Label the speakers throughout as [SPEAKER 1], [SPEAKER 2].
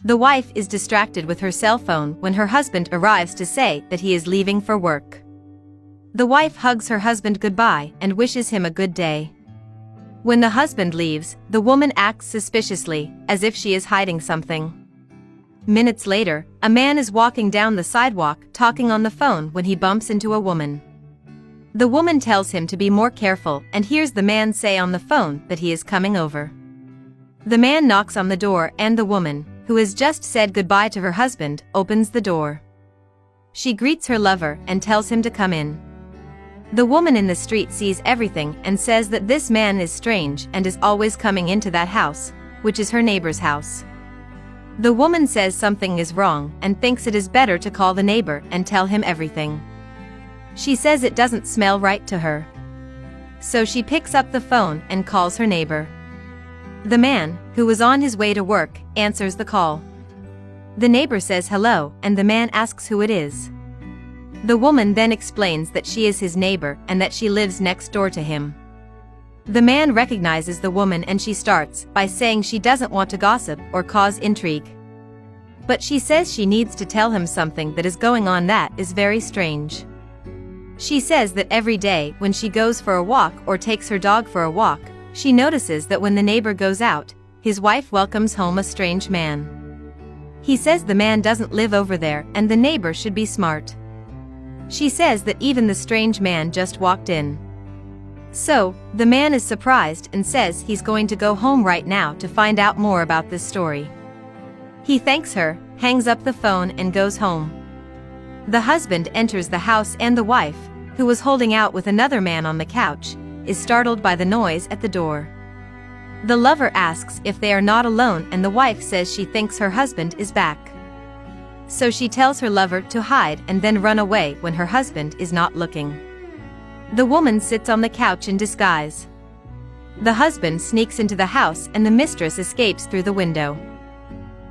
[SPEAKER 1] The wife is distracted with her cell phone when her husband arrives to say that he is leaving for work. The wife hugs her husband goodbye and wishes him a good day. When the husband leaves, the woman acts suspiciously, as if she is hiding something. Minutes later, a man is walking down the sidewalk talking on the phone when he bumps into a woman. The woman tells him to be more careful and hears the man say on the phone that he is coming over. The man knocks on the door and the woman, who has just said goodbye to her husband, opens the door. She greets her lover and tells him to come in. The woman in the street sees everything and says that this man is strange and is always coming into that house, which is her neighbor's house. The woman says something is wrong and thinks it is better to call the neighbor and tell him everything. She says it doesn't smell right to her. So she picks up the phone and calls her neighbor. The man, who was on his way to work, answers the call. The neighbor says hello and the man asks who it is. The woman then explains that she is his neighbor and that she lives next door to him. The man recognizes the woman and she starts by saying she doesn't want to gossip or cause intrigue. But she says she needs to tell him something that is going on that is very strange. She says that every day when she goes for a walk or takes her dog for a walk, she notices that when the neighbor goes out, his wife welcomes home a strange man. He says the man doesn't live over there and the neighbor should be smart. She says that even the strange man just walked in. So, the man is surprised and says he's going to go home right now to find out more about this story. He thanks her, hangs up the phone and goes home. The husband enters the house and the wife, who was holding out with another man on the couch, is startled by the noise at the door. The lover asks if they are not alone and the wife says she thinks her husband is back. So she tells her lover to hide and then run away when her husband is not looking. The woman sits on the couch in disguise. The husband sneaks into the house and the mistress escapes through the window.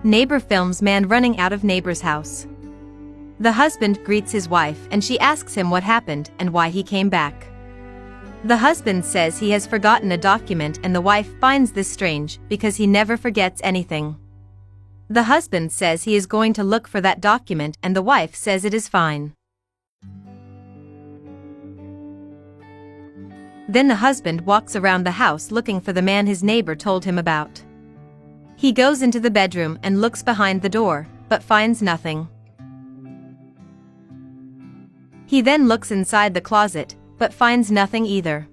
[SPEAKER 1] Neighbor films man running out of neighbor's house. The husband greets his wife and she asks him what happened and why he came back. The husband says he has forgotten a document and the wife finds this strange because he never forgets anything. The husband says he is going to look for that document and the wife says it is fine. Then the husband walks around the house looking for the man his neighbor told him about. He goes into the bedroom and looks behind the door, but finds nothing. He then looks inside the closet, but finds nothing either.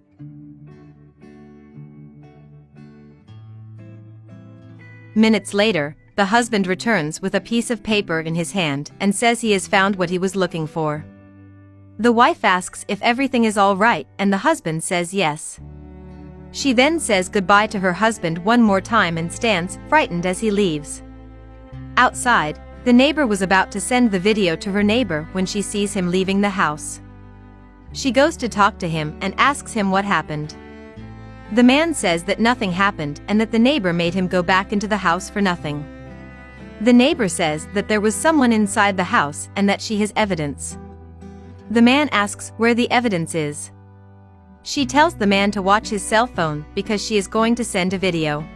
[SPEAKER 1] Minutes later, the husband returns with a piece of paper in his hand and says he has found what he was looking for. The wife asks if everything is all right and the husband says yes. She then says goodbye to her husband one more time and stands frightened as he leaves. Outside, the neighbor was about to send the video to her neighbor when she sees him leaving the house. She goes to talk to him and asks him what happened. The man says that nothing happened and that the neighbor made him go back into the house for nothing. The neighbor says that there was someone inside the house and that she has evidence. The man asks where the evidence is. She tells the man to watch his cell phone because she is going to send a video.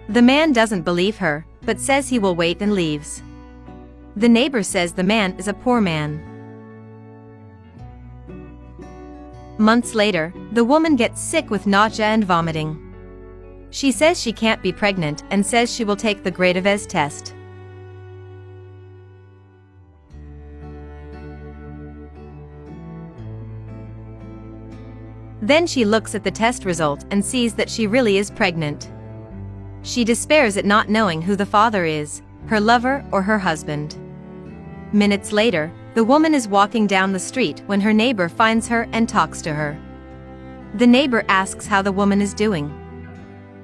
[SPEAKER 1] The man doesn't believe her, but says he will wait and leaves. The neighbor says the man is a poor man. Months later, the woman gets sick with nausea and vomiting. She says she can't be pregnant and says she will take the Gradivez test. Then she looks at the test result and sees that she really is pregnant. She despairs at not knowing who the father is, her lover or her husband. Minutes later, the woman is walking down the street when her neighbor finds her and talks to her. The neighbor asks how the woman is doing.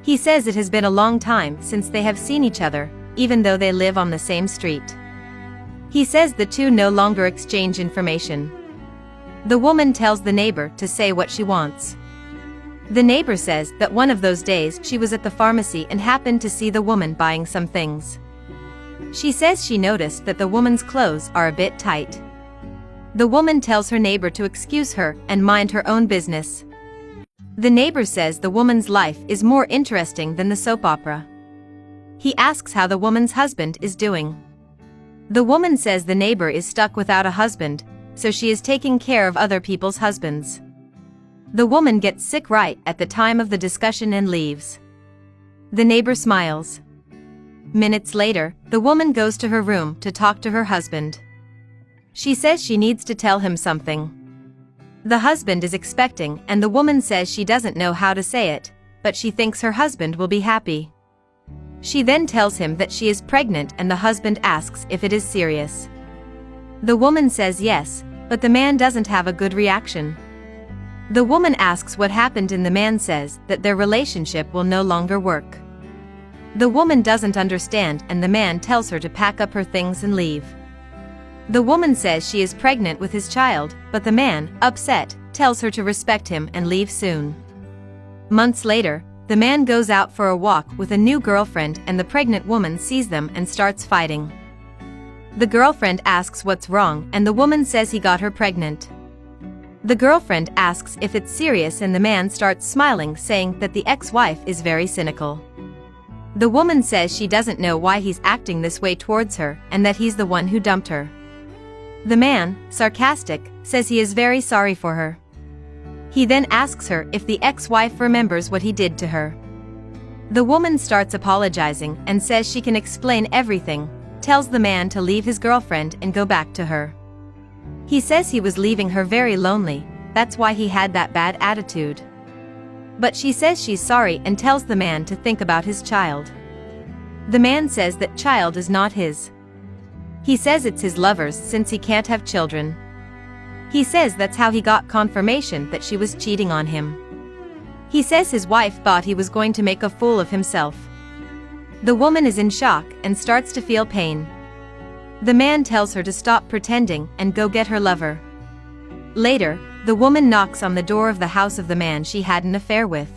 [SPEAKER 1] He says it has been a long time since they have seen each other, even though they live on the same street. He says the two no longer exchange information. The woman tells the neighbor to say what she wants. The neighbor says that one of those days she was at the pharmacy and happened to see the woman buying some things. She says she noticed that the woman's clothes are a bit tight. The woman tells her neighbor to excuse her and mind her own business. The neighbor says the woman's life is more interesting than the soap opera. He asks how the woman's husband is doing. The woman says the neighbor is stuck without a husband, so she is taking care of other people's husbands. The woman gets sick right at the time of the discussion and leaves. The neighbor smiles. Minutes later, the woman goes to her room to talk to her husband. She says she needs to tell him something. The husband is expecting, and the woman says she doesn't know how to say it, but she thinks her husband will be happy. She then tells him that she is pregnant, and the husband asks if it is serious. The woman says yes, but the man doesn't have a good reaction. The woman asks what happened, and the man says that their relationship will no longer work. The woman doesn't understand, and the man tells her to pack up her things and leave. The woman says she is pregnant with his child, but the man, upset, tells her to respect him and leave soon. Months later, the man goes out for a walk with a new girlfriend, and the pregnant woman sees them and starts fighting. The girlfriend asks what's wrong, and the woman says he got her pregnant. The girlfriend asks if it's serious, and the man starts smiling, saying that the ex-wife is very cynical. The woman says she doesn't know why he's acting this way towards her, and that he's the one who dumped her. The man, sarcastic, says he is very sorry for her. He then asks her if the ex-wife remembers what he did to her. The woman starts apologizing and says she can explain everything, tells the man to leave his girlfriend and go back to her. He says he was leaving her very lonely, that's why he had that bad attitude. But she says she's sorry and tells the man to think about his child. The man says that child is not his. He says it's his lover's since he can't have children. He says that's how he got confirmation that she was cheating on him. He says his wife thought he was going to make a fool of himself. The woman is in shock and starts to feel pain. The man tells her to stop pretending and go get her lover. Later, the woman knocks on the door of the house of the man she had an affair with.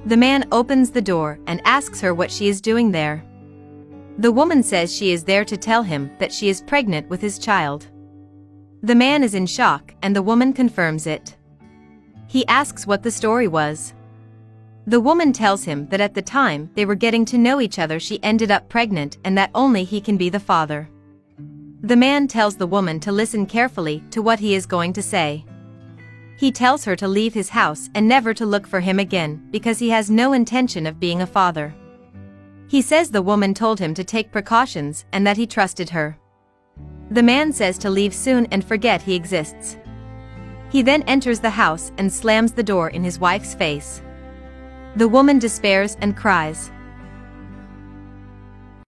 [SPEAKER 1] The man opens the door and asks her what she is doing there. The woman says she is there to tell him that she is pregnant with his child. The man is in shock, and the woman confirms it. He asks what the story was. The woman tells him that at the time they were getting to know each other, she ended up pregnant, and that only he can be the father. The man tells the woman to listen carefully to what he is going to say. He tells her to leave his house and never to look for him again, because he has no intention of being a father. He says the woman told him to take precautions and that he trusted her. The man says to leave soon and forget he exists. He then enters the house and slams the door in his wife's face. The woman despairs and cries.